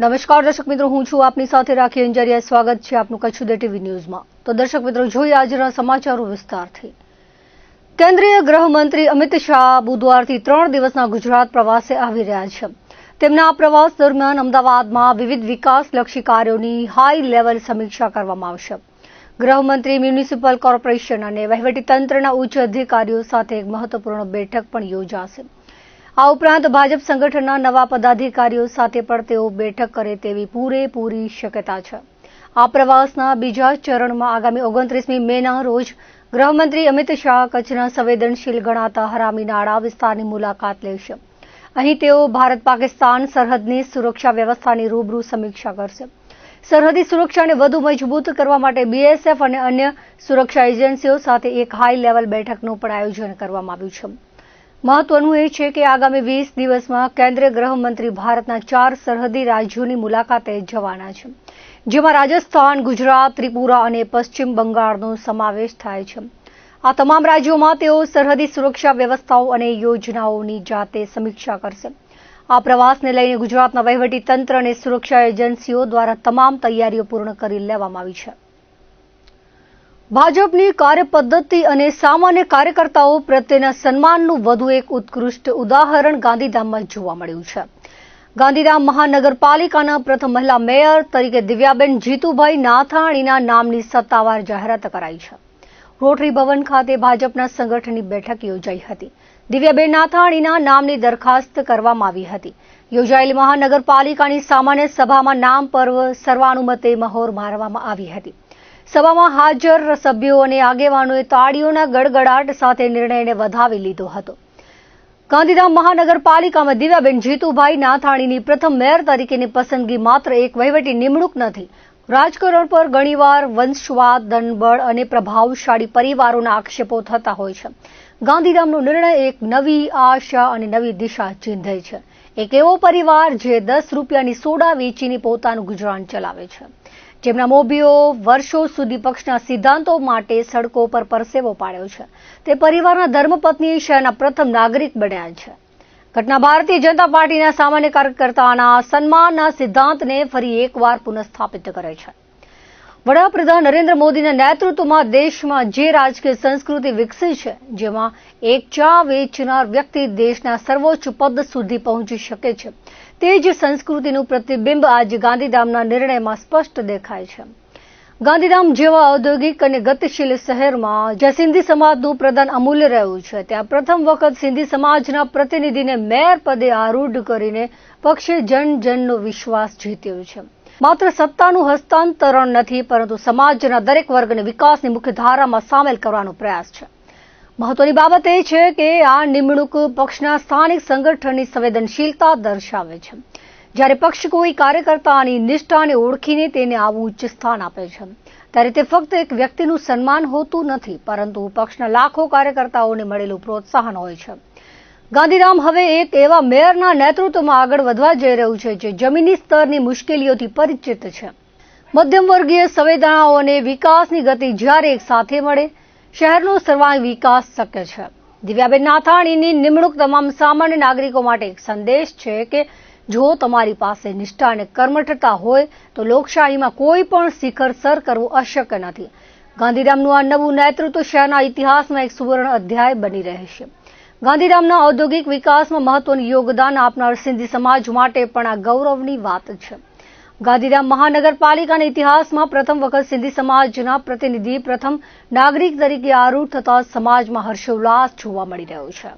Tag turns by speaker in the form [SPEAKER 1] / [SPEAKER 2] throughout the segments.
[SPEAKER 1] નમસ્કાર દર્શક મિત્રો, હું છું આપની સાથે રાખી અંજારિયા. સ્વાગત છે આપનું કચ્છ ઉદય ટીવી ન્યૂઝમાં. તો દર્શક મિત્રો, જોઈએ આજના સમાચારો વિસ્તારથી. કેન્દ્રીય ગૃહમંત્રી અમિત શાહ બુધવારથી 3 દિવસના ગુજરાત પ્રવાસે આવી રહ્યા છે. તેમના આ પ્રવાસ દરમિયાન અમદાવાદમાં વિવિધ વિકાસલક્ષી કાર્યોની હાઈ લેવલ સમીક્ષા કરવામાં આવશે. ગૃહમંત્રી મ્યુનિસિપલ કોર્પોરેશન અને વહીવટીતંત્રના ઉચ્ચ અધિકારીઓ સાથે એક મહત્વપૂર્ણ બેઠક પણ યોજાશે. આ ઉપરાંત ભાજપ સંગઠનના નવા પદાધિકારીઓ સાથે પણ તેઓ બેઠક કરે તેવી પૂરેપૂરી શક્યતા છે. આ પ્રવાસના બીજા ચરણમાં આગામી 29મી મેના રોજ ગૃહમંત્રી અમિત શાહ કચ્છના સંવેદનશીલ ગણાતા હરામી નાળા વિસ્તારની મુલાકાત લેશે. અહીં તેઓ ભારત પાકિસ્તાન સરહદની સુરક્ષા વ્યવસ્થાની રૂબરૂ સમીક્ષા કરશે. સરહદી સુરક્ષાને વધુ મજબૂત કરવા માટે બીએસએફ અને અન્ય સુરક્ષા એજન્સીઓ સાથે એક હાઈ લેવલ બેઠકનું પણ આયોજન કરવામાં આવ્યું છે. મહત્વનું એ છે કે આગામી 20 દિવસમાં કેન્દ્રીય ગૃહમંત્રી ભારતના 4 સરહદી રાજ્યોની મુલાકાતે જવાના છે, જેમાં રાજસ્થાન, ગુજરાત, ત્રિપુરા અને પશ્ચિમ બંગાળનો સમાવેશ થાય છે. આ તમામ રાજ્યોમાં તેઓ સરહદી સુરક્ષા વ્યવસ્થાઓ અને યોજનાઓની જાતે સમીક્ષા કરશે. આ પ્રવાસને લઈને ગુજરાતના વહીવટીતંત્ર અને સુરક્ષા એજન્સીઓ દ્વારા તમામ તૈયારીઓ પૂર્ણ કરી લેવામાં આવી છે. ભાજપની કાર્યપદ્ધતિ અને સામાન્ય કાર્યકર્તાઓ પ્રત્યેના સન્માનનું વધુ એક ઉત્કૃષ્ટ ઉદાહરણ ગાંધીધામમાં જોવા મળ્યું છે. ગાંધીધામ મહાનગરપાલિકાના પ્રથમ મહિલા મેયર તરીકે દિવ્યાબેન જીતુભાઈ નાથાણીના નામની સત્તાવાર જાહેરાત કરાઈ છે. રોટરી ભવન ખાતે ભાજપના સંગઠનની બેઠક યોજાઈ હતી. દિવ્યાબેન નાથાણીના નામની દરખાસ્ત કરવામાં આવી હતી. યોજાયેલી મહાનગરપાલિકાની સામાન્ય સભામાં નામ પર્વ સર્વાનુમતે મહોર મારવામાં આવી હતી. સભામાં હાજર સભ્યો અને આગેવાનોએ તાળીઓના ગડગડાટ સાથે નિર્ણયને વધાવી લીધો હતો. ગાંધીધામ મહાનગરપાલિકામાં દિવ્યાબેન જીતુભાઈ નાથાણીની પ્રથમ મેયર તરીકેની પસંદગી માત્ર એક વહીવટી નિમણૂક નથી. રાજકારણ પર ઘણીવાર વંશવાદ, દનબળ અને પ્રભાવશાળી પરિવારોના આક્ષેપો થતા હોય છે. ગાંધીધામનો નિર્ણય એક નવી આશા અને નવી દિશા ચિંધે છે. એક એવો પરિવાર જે 10 રૂપિયાની સોડા વેચીને પોતાનું ગુજરાન ચલાવે છે, જેમના મોભીઓ વર્ષો સુધી પક્ષના સિદ્ધાંતો માટે સડકો પર પરસેવો પાડ્યો છે. તે પરિવારના ધર્મપત્ની શહેરના પ્રથમ નાગરિક બન્યા છે. ઘટના ભારતીય જનતા પાર્ટીના સામાન્ય કાર્યકર્તાના સન્માનના સિદ્ધાંતને ફરી એકવાર પુનઃસ્થાપિત કરે છે. વડાપ્રધાન નરેન્દ્ર મોદીના નેતૃત્વમાં દેશમાં જે રાજકીય સંસ્કૃતિ વિકસી છે, જેમાં એક ચા વેચનાર વ્યક્તિ દેશના સર્વોચ્ચ પદ સુધી પહોંચી શકે છે, તે જ સંસ્કૃતિનું પ્રતિબિંબ આજે ગાંધીધામના નિર્ણયમાં સ્પષ્ટ દેખાય છે. ગાંધીધામ જેવા ઔદ્યોગિક અને ગતિશીલ શહેરમાં જ્યાં સિંધી સમાજનું પ્રદાન અમૂલ્ય રહ્યું છે, ત્યાં પ્રથમ વખત સિંધી સમાજના પ્રતિનિધિને મેયર પદે આરૂઢ કરીને પક્ષે જનજનનો વિશ્વાસ જીત્યો છે. માત્ર સત્તાનું હસ્તાંતરણ નથી, પરંતુ સમાજના દરેક વર્ગને વિકાસની મુખ્ય ધારામાં સામેલ કરવાનો પ્રયાસ છે. મહત્વની બાબત એ છે કે આ નિમણૂક પક્ષના સ્થાનિક સંગઠનની સંવેદનશીલતા દર્શાવે છે. જ્યારે પક્ષ કોઈ કાર્યકર્તાની નિષ્ઠાને ઓળખીને તેને આવું ઉચ્ચ સ્થાન આપે છે, ત્યારે તે ફક્ત એક વ્યક્તિનું સન્માન હોતું નથી, પરંતુ પક્ષના લાખો કાર્યકર્તાઓને મળેલું પ્રોત્સાહન હોય છે. ગાંધીધામ હવે એક એવા મેયરના નેતૃત્વમાં આગળ વધવા જઈ રહ્યું છે જે જમીની સ્તરની મુશ્કેલીઓથી પરિચિત છે. મધ્યમવર્ગીય સંવેદનાઓ અને વિકાસની ગતિ જ્યારે એક સાથે મળે, શહેરનો સર્વાંગી વિકાસ શક્ય છે. દિવ્યાબેન નાથાણીની નિમણૂક તમામ સામાન્ય નાગરિકો માટે એક સંદેશ છે કે જો તમારી પાસે નિષ્ઠા અને કર્મઠતા હોય તો લોકશાહીમાં કોઈ પણ શિખર સર કરવું અશક્ય નથી. ગાંધીધામનું આ નવું નેતૃત્વ શહેરના ઇતિહાસમાં એક સુવર્ણ અધ્યાય બની રહેશે. ગાંધીધામના ઔદ્યોગિક વિકાસમાં મહત્વનું યોગદાન આપનાર સિંધી સમાજ માટે પણ આ ગૌરવની વાત છે. ગાંધીધામ મહાનગરપાલિકાના ઇતિહાસમાં પ્રથમ વખત સિંધી સમાજના પ્રતિનિધિ પ્રથમ નાગરિક તરીકે આરૂઢ થતા સમાજમાં હર્ષોલ્લાસ જોવા મળી રહ્યો છે.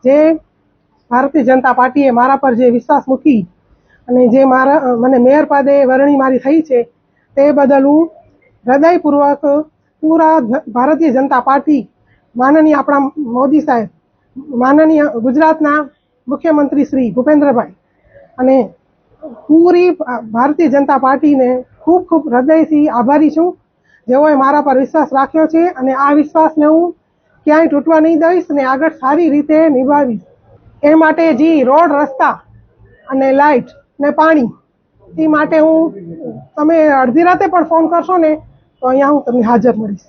[SPEAKER 2] જે ભારતીય જનતા પાર્ટીએ મારા પર જે વિશ્વાસ મૂકી અને જે મને મેયર પદે વરણી મારી થઈ છે, તે બદલ હું હૃદયપૂર્વક પૂરા ભારતીય જનતા પાર્ટી, માનનીય આપણા મોદી સાહેબ, માનનીય ગુજરાતના મુખ્યમંત્રી શ્રી ભૂપેન્દ્રભાઈ અને પૂરી ભારતીય જનતા પાર્ટીને ખૂબ ખૂબ હૃદયથી આભારી છું, જેઓએ મારા પર વિશ્વાસ રાખ્યો છે. અને આ વિશ્વાસને હું ક્યાંય તૂટવા નહીં દઈશ અને આગળ સારી રીતે નિભાવીશ. એ માટે જે રોડ, રસ્તા અને લાઇટ ને પાણી, એ માટે તમે અડધી રાતે પણ ફોન કરશો ને તો અહીંયા હું તમને હાજર મળીશ.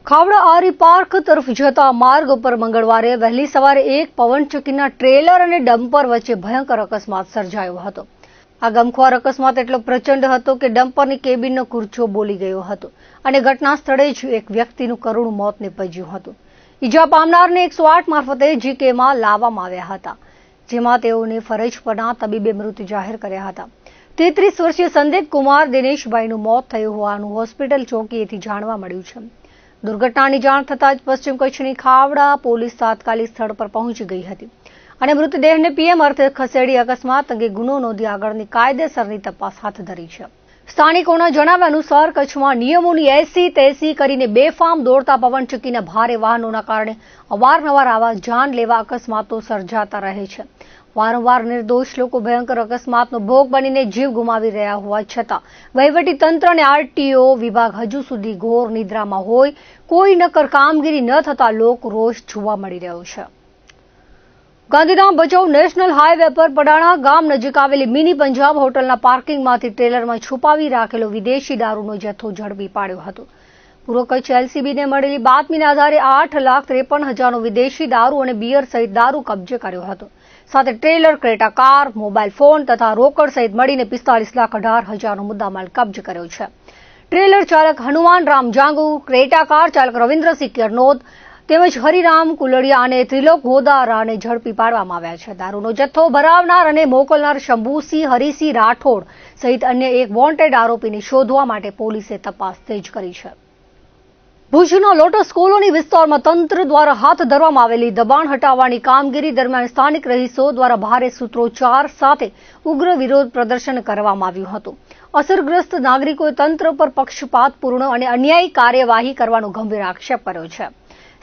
[SPEAKER 1] ખાવડા આરી પાર્ક તરફ જતા માર્ગ ઉપર મંગળવારે વહેલી સવારે એક પવનચક્કીના ટ્રેલર અને ડમ્પર વચ્ચે ભયંકર અકસ્માત સર્જાયો હતો. આ ગમખ્વાર અકસ્માત એટલો પ્રચંડ હતો કે ડમ્પરની કેબિનનો કૂર્ચો બોલી ગયો હતો અને ઘટના સ્થળે જ એક વ્યક્તિનું કરુણ મોત નીપજ્યું હતું. ઈજા પામનારને 108 મારફતે જીકેમાં લાવવામાં આવ્યા હતા, જેમાં તેઓને ફરજ પરના તબીબે મૃત જાહેર કર્યા હતા. 33 વર્ષીય સંદીપ કુમાર દિનેશભાઈનું મોત થયું હોવાનું હોસ્પિટલ ચોકીએથી જાણવા મળ્યું છે. દુર્ઘટનાની જાણ થતાં જ પશ્ચિમ કચ્છની ખાવડા પોલીસ તાત્કાલિક સ્થળ પર પહોંચી ગઈ હતી અને મૃતદેહને પીએમ અર્થે ખસેડી અકસ્માત અંગે ગુનો નોંધી આગળની કાયદેસરની તપાસ હાથ ધરી છે. સ્થાનિકોના જણાવ્યા અનુસાર કચ્છમાં નિયમોની એસી તેસી કરીને બેફામ દોડતા પવનચક્કીના ભારે વાહનોના કારણે અવારનવાર આવા જાનલેવા અકસ્માતો સર્જાતા રહે છે. વારંવાર નિર્દોષ લોકો ભયંકર અકસ્માતનો ભોગ બનીને જીવ ગુમાવી રહ્યા હોવા છતાં વહીવટી તંત્ર અને આરટીઓ વિભાગ હજુ સુધી ઘોર નિદ્રામાં હોય. કોઈ નક્કર કામગીરી ન થતા લોક રોષ જોવા મળી રહ્યો છે. ગાંધીધામ ભચાઉ નેશનલ હાઈવે પર પડાણા ગામ નજીક આવેલી મિની પંજાબ હોટલના પાર્કિંગમાંથી ટ્રેલરમાં છુપાવી રાખેલો વિદેશી દારૂનો જથ્થો ઝડપી પાડ્યો હતો. પૂર્વ કચ્છ એલસીબીને મળેલી બાતમીના આધારે 8,53,000નો વિદેશી દારૂ અને બિયર સહિત દારૂ કબજે કર્યો હતો. સાથે trailer, Creta car, mobile phone તથા રોકડ સહિત મળીને 45,18,000નો મુદ્દામાલ કબજે કર્યો છે. ટ્રેલર ચાલક હનુમાન રામ જાંગુ, ક્રેટા કાર ચાલક રવિન્દ્રસિંહ કેરનોદ તેમજ હરિરામ કુલડિયા અને ત્રિલોક ગોદારાને ઝડપી પાડવામાં આવ્યા છે. દારૂનો જથ્થો ભરાવનાર અને મોકલનાર શંભુસિંહ હરિસિંહ રાઠોડ સહિત અન્ય એક વોન્ટેડ આરોપીને શોધવા માટે પોલીસે તપાસ તેજ કરી છે. ભુજના લોટસ કોલોની વિસ્તારમાં તંત્ર દ્વારા હાથ ધરવામાં આવેલી દબાણ હટાવવાની કામગીરી દરમિયાન સ્થાનિક રહીશો દ્વારા ભારે સૂત્રોચ્ચાર સાથે ઉગ્ર વિરોધ પ્રદર્શન કરવામાં આવ્યું હતું. અસરગ્રસ્ત નાગરિકોએ તંત્ર પર પક્ષપાતપૂર્ણ અને અન્યાયી કાર્યવાહી કરવાનો ગંભીર આક્ષેપ કર્યો છે.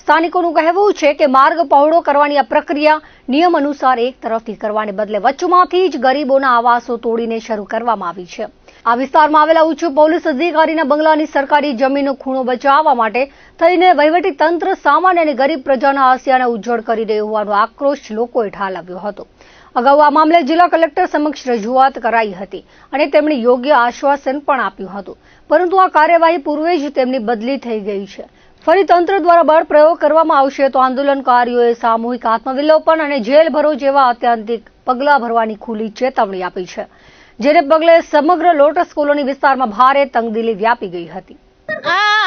[SPEAKER 1] સ્થાનિકોનું કહેવું છે કે માર્ગ પહોળો કરવાની આ પ્રક્રિયા નિયમ અનુસાર એક તરફથી કરવાને બદલે વચમાંથી જ ગરીબોના આવાસો તોડીને શરૂ કરવામાં આવી છે. આ વિસ્તારમાં આવેલા ઉચ્ચ પોલીસ અધિકારીના બંગલાની સરકારી જમીનનો ખૂણો બચાવવા માટે થઈને વહીવટી તંત્ર સામાન્ય અને ગરીબ પ્રજાના આસિયાને ઉજ્જડ કરી રહ્યું હોવાનો આક્રોશ લોકોએ ઠાલવ્યો હતો. અગાઉ આ મામલે જિલ્લા કલેક્ટર સમક્ષ રજૂઆત કરાઈ હતી અને તેમણે યોગ્ય આશ્વાસન પણ આપ્યું હતું, પરંતુ આ કાર્યવાહી પૂર્વે જ તેમની બદલી થઈ ગઈ છે. ફરી તંત્ર દ્વારા બળ પ્રયોગ કરવામાં આવશે તો આંદોલનકારીઓએ સામૂહિક આત્મવિલોપન અને જેલ ભરો જેવા અત્યાંતિક પગલાં ભરવાની ખુલ્લી ચેતવણી આપી છે, જેને પગલે સમગ્ર લોટસ કોલોની વિસ્તારમાં ભારે તંગદિલી વ્યાપી ગઈ હતી.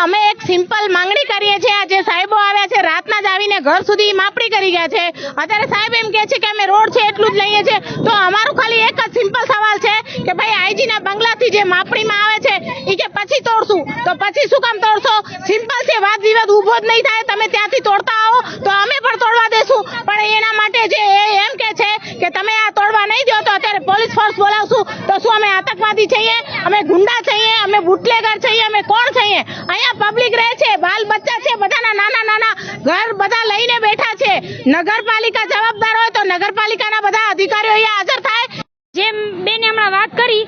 [SPEAKER 3] અમે એક સિમ્પલ માંગણી કરીએ છીએ. આજે સાહેબો આવ્યા છે, રાતના જ આવીને ઘર સુધી માપણી કરી ગયા છે. અત્યારે સાહેબ એમ કહે છે કે અમે રોડ છે એટલું જ લઈએ છીએ. તો અમારું ખાલી એક જ સિમ્પલ સવાલ છે કે ભાઈ આઈજીના બંગલાથી જે માપણીમાં આવે છે એ કે પછી તોડશું, તો પછી શું કામ તોડશો? સિમ્પલ છે, વાદ વિવાદ ઉભો જ નહીં થાય. તમે ત્યાંથી તોડતા આવો તો અમે પણ તોડવા દેશું, પણ એના માટે જે એમ કે છે કે તમે આ તોડવા નહીં દો તો અત્યારે પોલીસ ફોર્સ બોલાવશું. તો શું અમે આતંકવાદી છીએ? અમે ગુંડા છીએ? અમે બુટલેગર છીએ? અમે કોણ છીએ? અહીંયા પબ્લિક રહે છે, બાલ બચ્ચા છે, બધાના નાના નાના ઘર બધા લઈને બેઠા છે. નગરપાલિકા જવાબદાર હોય તો નગરપાલિકાના બધા અધિકારીઓ અહીંયા હાજર થાય.
[SPEAKER 4] જેમ બેને હમણાં વાત કરી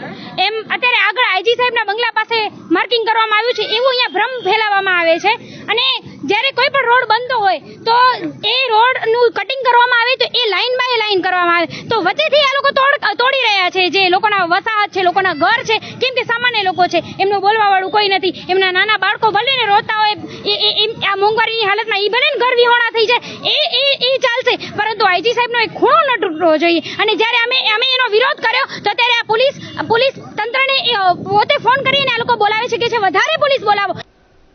[SPEAKER 4] એમ અત્યારે આગળ આઈજી સાહેબના બંગલા પાસે માર્કિંગ કરવામાં આવ્યું છે એવું અહીંયા ભ્રમ ફેલાવવામાં આવે છે. અને જ્યારે કોઈ પણ રોડ બનતો હોય તો એ રોડનું કટિંગ કરવામાં આવે તો એ લાઈન બાય લાઈન કરવામાં આવે, તો વચ્ચેથી આ લોકો તોડી રહ્યા છે. જે લોકોના વસાહત છે, લોકોના ઘર છે, કેમ કે સામાન્ય લોકો છે, એમનું બોલવા વાળું કોઈ નથી. એમના નાના બાળકો ભલે ને રોતા હોય, આ મોંઘવારીની હાલતમાં એ ભલે ભર વિહોણા થઈ જાય એ ચાલશે, પરંતુ આઈજી સાહેબનો એક ખૂણો ન તૂટવો જોઈએ. અને જ્યારે અમે એનો વિરોધ કર્યો તો ત્યારે આ પોલીસ તંત્રને પોતે ફોન કરીને આ લોકો બોલાવે છે કે છે વધારે પોલીસ બોલાવો.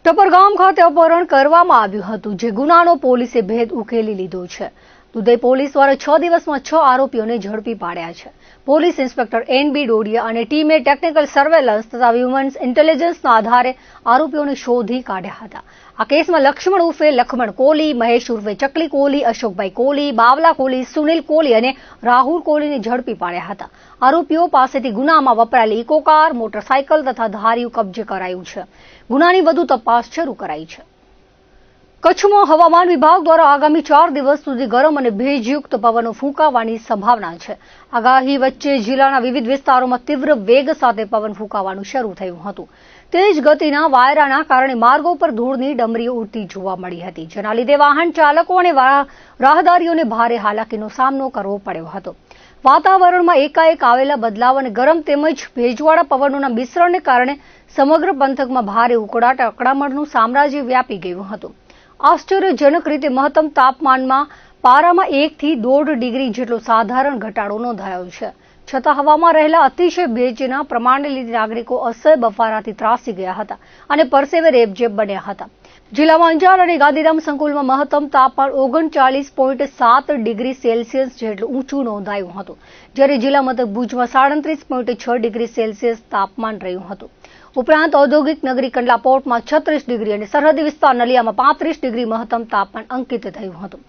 [SPEAKER 1] ટપરગામ ખાતે અપહરણ કરવામાં આવ્યું હતું, જે ગુનાનો પોલીસે ભેદ ઉકેલી લીધો છે. દુધઈ પોલીસ દ્વારા 6 દિવસમાં 6 આરોપીઓને ઝડપી પાડ્યા છે. પોલીસ ઇન્સ્પેક્ટર એનબી ડોડિયા અને ટીમે ટેકનિકલ સર્વેલન્સ તથા હ્યુમન ઇન્ટેલિજન્સના આધારે આરોપીઓને શોધી કાઢ્યા હતા. આ કેસમાં લક્ષ્મણ ઉર્ફે લખમણ કોલી, મહેશ ઉર્ફે ચકલી કોલી, અશોકભાઈ કોલી, બાવલા કોલી, સુનિલ કોલી અને રાહુલ કોલીને ઝડપી પાડ્યા હતા. આરોપીઓ પાસેથી ગુનામાં વપરાયેલી ઇકો કાર, મોટરસાયકલ તથા ધારિયું કબજે કરાયું છે. ગુનાની વધુ તપાસ શરૂ કરાઈ છે. કચ્છમાં હવામાન વિભાગ દ્વારા આગામી 4 દિવસ સુધી ગરમ અને ભેજયુક્ત પવનો ફૂંકાવાની સંભાવના છે. આગાહી વચ્ચે જિલ્લાના વિવિધ વિસ્તારોમાં તીવ્ર વેગ સાથે પવન ફૂંકાવાનું શરૂ થયું હતું. તેજ ગતિના વાયરાના કારણે માર્ગો પર ધૂળની ડમરીઓ ઉડતી જોવા મળી હતી, જેના લીધે વાહન ચાલકો અને રાહદારીઓને ભારે હાલાકીનો સામનો કરવો પડ્યો હતો. વાતાવરણમાં એકાએક આવેલા બદલાવ અને ગરમ તેમજ ભેજવાળા પવનોના મિશ્રણને કારણે સમગ્ર પંથકમાં ભારે ઉકળાટ અકળામણનું સામ્રાજ્ય વ્યાપી ગયું હતું. આશ્ચર્યજનક રીતે મહત્તમ તાપમાનમાં પારામાં 1 થી 1.5 ડિગ્રી જેટલો સાધારણ ઘટાડો નોંધાયો છે, છતાં હવામાં રહેલા અતિશય ભેજના પ્રમાણને લીધે નાગરિકો અસહ્ય બફારાથી ત્રાસી ગયા હતા અને પરસેવે રેબઝેબ બન્યા હતા. જિલ્લામાં અંજાર અને ગાંધીધામ સંકુલમાં મહત્તમ તાપમાન 39.7 ડિગ્રી સેલ્સિયસ જેટલું ઊંચું નોંધાયું હતું, જ્યારે જિલ્લા મથક ભુજમાં 37.6 ડિગ્રી સેલ્સિયસ તાપમાન રહ્યું હતું. ઉપરાંત ઔદ્યોગિક નગરી કંડલા પોર્ટમાં 36 ડિગ્રી અને સરહદી વિસ્તાર નલિયામાં 35 ડિગ્રી મહત્તમ તાપમાન અંકિત થયું હતું.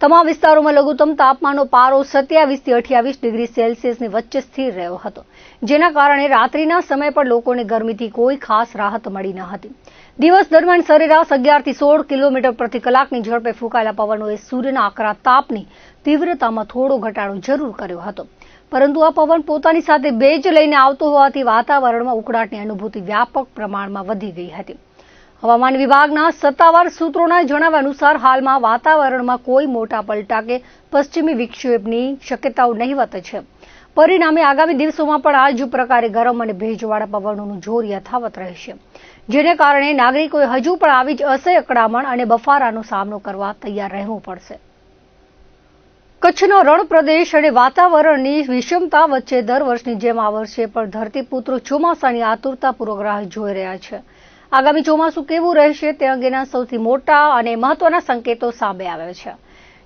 [SPEAKER 1] તમામ વિસ્તારોમાં લઘુત્તમ તાપમાનનો પારો 27 થી 28 ડિગ્રી સેલ્સિયસની વચ્ચે સ્થિર રહ્યો હતો, જેના કારણે રાત્રિના સમયે પણ લોકોને ગરમીથી કોઈ ખાસ રાહત મળી ન હતી. દિવસ દરમિયાન સરેરાશ 11 થી 16 કિલોમીટર પ્રતિ કલાકની ઝડપે ફૂંકાયેલા પવનોએ સૂર્યના આકરા તાપની તીવ્રતામાં થોડો ઘટાડો જરૂર કર્યો હતો, પરંતુ આ પવન પોતાની સાથે ભેજ લઈને આવતો હોવાથી વાતાવરણમાં ઉકળાટની અનુભૂતિ વ્યાપક પ્રમાણમાં વધી ગઈ હતી. હવામાન વિભાગના સત્તાવાર સૂત્રોના જણાવ્યા અનુસાર હાલમાં વાતાવરણમાં કોઈ મોટા પલટા કે પશ્ચિમી વિક્ષેપની શક્યતાઓ નહિવત છે. પરિણામે આગામી દિવસોમાં પણ આ જ પ્રકારે ગરમ અને ભેજવાળા પવનોનું જોર યથાવત રહેશે, જેને કારણે નાગરિકોએ હજુ પણ આવી જ અસહ્ય અકળામણ અને બફારાનો સામનો કરવા તૈયાર રહેવું પડશે. કચ્છનો રણ પ્રદેશ અને વાતાવરણની વિષમતા વચ્ચે દર વર્ષની જેમ આ વર્ષે પણ ધરતીપુત્રો ચોમાસાની આતુરતાપૂર્વક રાહ જોઈ રહ્યા છે. આગામી ચોમાસું કેવું રહેશે તે અંગેના સૌથી મોટા અને મહત્વના સંકેતો સામે આવ્યા છે.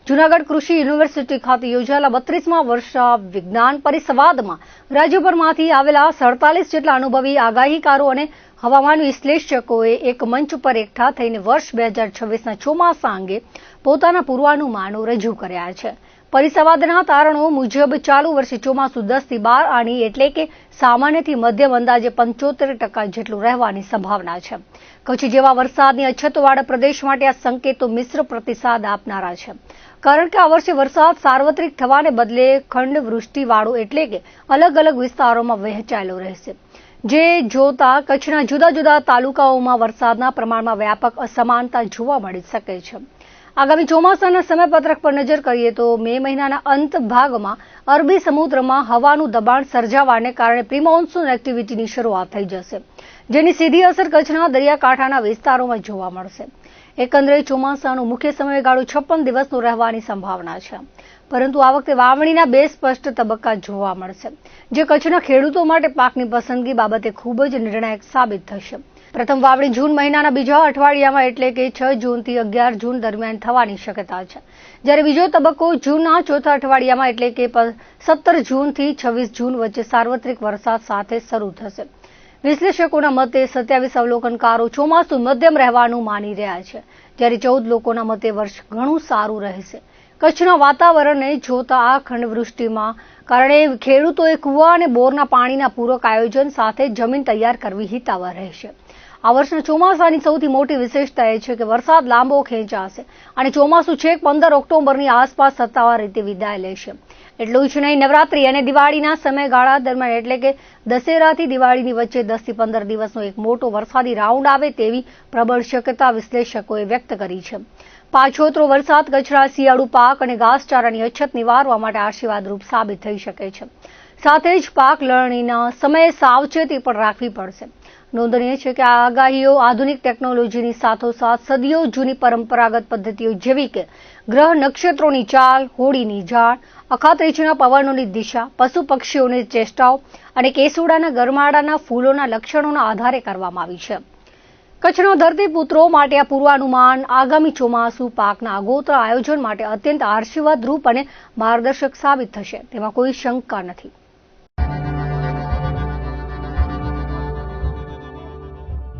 [SPEAKER 1] જૂનાગઢ કૃષિ યુનિવર્સિટી ખાતે યોજાયેલા 32મા વર્ષા વિજ્ઞાન પરિસંવાદમાં રાજ્યભરમાંથી આવેલા 47 જેટલા અનુભવી આગાહીકારો અને હવામાન વિશ્લેષકોએ એક મંચ પર એકઠા થઈને વર્ષ 2026ના ચોમાસા અંગે પોતાના પૂર્વાનુમાનો રજૂ કર્યા છે. પરિસંવાદના તારણો મુજબ ચાલુ વર્ષે ચોમાસું 10 થી 12 આની એટલે કે સામાન્યથી મધ્યમ અંદાજે 75% જેટલું રહેવાની સંભાવના છે. કચ્છ જેવા વરસાદની અછતવાળા પ્રદેશ માટે આ સંકેતો મિશ્ર પ્રતિસાદ આપનારા છે, કારણ કે આ વર્ષે વરસાદ સાર્વત્રિક થવાને બદલે ખંડવૃષ્ટિવાળો એટલે કે અલગ અલગ વિસ્તારોમાં વહેંચાયેલો રહેશે, જે જોતા કચ્છના જુદા જુદા તાલુકાઓમાં વરસાદના પ્રમાણમાં વ્યાપક અસમાનતા જોવા મળી શકે છે. આગામી ચોમાસાના સમયપત્રક પર નજર કરીએ તો મે મહિનાના અંત ભાગમાં અરબી સમુદ્રમાં હવાનું દબાણ સર્જાવાને કારણે પ્રી મોન્સૂન એક્ટિવિટીની શરૂઆત થઈ જશે, જેની સીધી અસર કચ્છના દરિયાકાંઠાના વિસ્તારોમાં જોવા મળશે. એકંદરે ચોમાસાનો મુખ્ય સમયગાળો 56 દિવસનો રહેવાની સંભાવના છે, પરંતુ આ વખતે વાવણીના 2 સ્પષ્ટ તબક્કા જોવા મળશે, જે કચ્છના ખેડૂતો માટે પાકની પસંદગી બાબતે ખૂબ જ નિર્ણાયક સાબિત થશે. પ્રથમ વાવણી જૂન મહિનાના બીજા અઠવાડિયામાં એટલે કે 6 જૂનથી 11 જૂન દરમિયાન થવાની શક્યતા છે, જ્યારે બીજો તબક્કો જૂનના ચોથા અઠવાડિયામાં એટલે કે 17 જૂનથી 26 જૂન વચ્ચે સાર્વત્રિક વરસાદ સાથે શરૂ થશે. વિશ્લેષકોના મતે 27 અવલોકનકારો ચોમાસું મધ્યમ રહેવાનું માની રહ્યા છે, જ્યારે 14 લોકોના મતે વર્ષ ઘણું સારું રહેશે. કચ્છના વાતાવરણને જોતા આ ખંડવૃષ્ટિમાં કારણે ખેડૂતોએ કુવા અને બોરના પાણીના પૂરક આયોજન સાથે જમીન તૈયાર કરવી હિતાવહ રહેશે. આ વર્ષના ચોમાસાની સૌથી મોટી વિશેષતા એ છે કે વરસાદ લાંબો ખેંચાશે અને ચોમાસું છેક 15 ઓક્ટોબરની આસપાસ સત્તાવાર રીતે વિદાય લેશે. એટલું જ નહીં, નવરાત્રી અને દિવાળીના સમયગાળા દરમિયાન એટલે કે દશેરાથી દિવાળીની વચ્ચે 10 થી 15 દિવસનો એક મોટો વરસાદી રાઉન્ડ આવે તેવી પ્રબળ શક્યતા વિશ્લેષકોએ વ્યક્ત કરી છે. પાછોતરો વરસાદ કચ્છના શિયાળુ પાક અને ઘાસચારાની અછત નિવારવા માટે આશીર્વાદરૂપ સાબિત થઈ શકે છે. સાથે જ પાક લણણીના સમયે સાવચેતી પણ રાખવી પડશે. નોંધનીય છે કે આ આગાહીઓ આધુનિક ટેકનોલોજીની સાથોસાથ સદીઓ જૂની પરંપરાગત પદ્ધતિઓ જેવી કે ગ્રહ નક્ષત્રોની ચાલ, હોળીની ઝાળ, અખાત્રીજના પવનોની દિશા, પશુ પક્ષીઓની ચેષ્ટાઓ અને કેસુડાના ગરમાડાના ફૂલોના લક્ષણોના આધારે કરવામાં આવી છે. કચ્છના ધરતીપુત્રો માટે આ પૂર્વાનુમાન આગામી ચોમાસુ પાકના આગોતરા આયોજન માટે અત્યંત આશીર્વાદરૂપ અને માર્ગદર્શક સાબિત થશે, તેમાં કોઈ શંકા નથી.